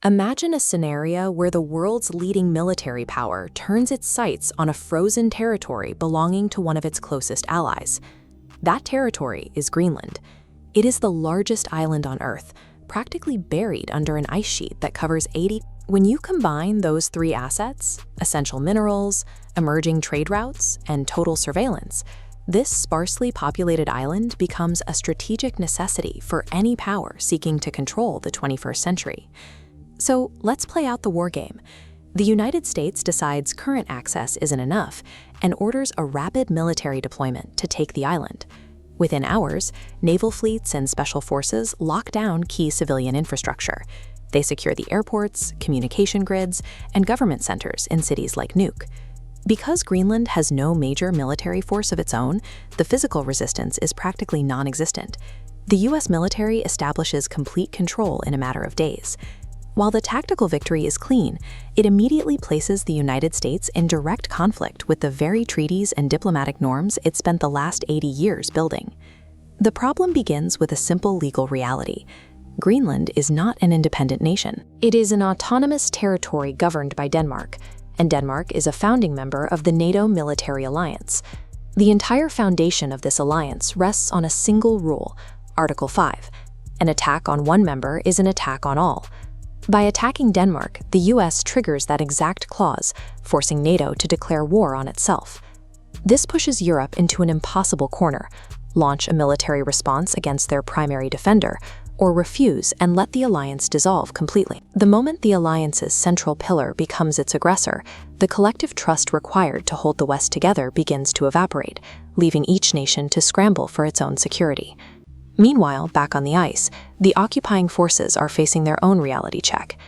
Imagine a scenario where the world's leading military power turns its sights on a frozen territory belonging to one of its closest allies. That territory is Greenland. It is the largest island on Earth, practically buried under an ice sheet that covers 80. When you combine those three assets, essential minerals, emerging trade routes, and total surveillance, this sparsely populated island becomes a strategic necessity for any power seeking to control the 21st century. So let's play out the war game. The United States decides current access isn't enough and orders a rapid military deployment to take the island. Within hours, naval fleets and special forces lock down key civilian infrastructure. They secure the airports, communication grids, and government centers in cities like Nuuk. Because Greenland has no major military force of its own, the physical resistance is practically non-existent. The US military establishes complete control in a matter of days. While the tactical victory is clean, it immediately places the United States in direct conflict with the very treaties and diplomatic norms it spent the last 80 years building. The problem begins with a simple legal reality. Greenland is not an independent nation. It is an autonomous territory governed by Denmark, and Denmark is a founding member of the NATO military alliance. The entire foundation of this alliance rests on a single rule, Article 5. An attack on one member is an attack on all. By attacking Denmark, the US triggers that exact clause, forcing NATO to declare war on itself. This pushes Europe into an impossible corner: launch a military response against their primary defender, or refuse and let the alliance dissolve completely. The moment the alliance's central pillar becomes its aggressor, the collective trust required to hold the West together begins to evaporate, leaving each nation to scramble for its own security. Meanwhile, back on the ice, the occupying forces are facing their own reality check.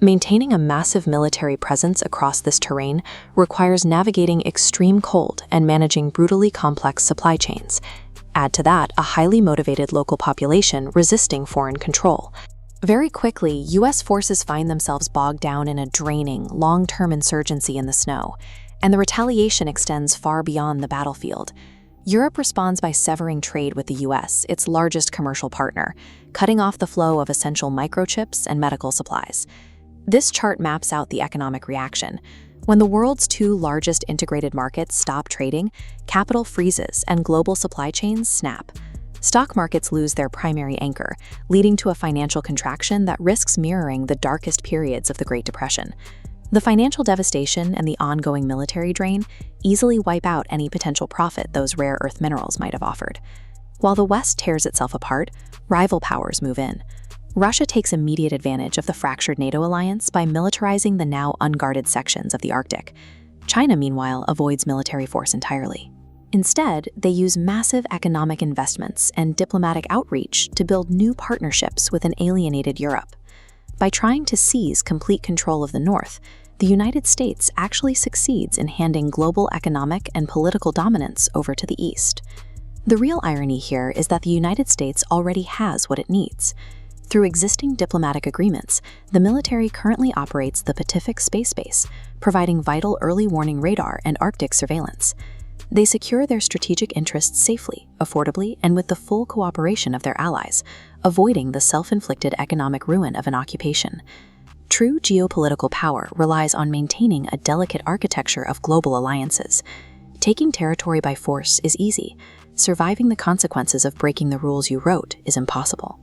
Maintaining a massive military presence across this terrain requires navigating extreme cold and managing brutally complex supply chains. Add to that a highly motivated local population resisting foreign control. Very quickly, US forces find themselves bogged down in a draining, long-term insurgency in the snow, and the retaliation extends far beyond the battlefield. Europe responds by severing trade with the US, its largest commercial partner, cutting off the flow of essential microchips and medical supplies. This chart maps out the economic reaction. When the world's two largest integrated markets stop trading, capital freezes and global supply chains snap. Stock markets lose their primary anchor, leading to a financial contraction that risks mirroring the darkest periods of the Great Depression. The financial devastation and the ongoing military drain easily wipe out any potential profit those rare earth minerals might have offered. While the West tears itself apart, rival powers move in. Russia takes immediate advantage of the fractured NATO alliance by militarizing the now unguarded sections of the Arctic. China, meanwhile, avoids military force entirely. Instead, they use massive economic investments and diplomatic outreach to build new partnerships with an alienated Europe. By trying to seize complete control of the North, the United States actually succeeds in handing global economic and political dominance over to the East. The real irony here is that the United States already has what it needs. Through existing diplomatic agreements, the military currently operates the Pituffik Space Base, providing vital early warning radar and Arctic surveillance. They secure their strategic interests safely, affordably, and with the full cooperation of their allies, avoiding the self-inflicted economic ruin of an occupation. True geopolitical power relies on maintaining a delicate architecture of global alliances. Taking territory by force is easy. Surviving the consequences of breaking the rules you wrote is impossible.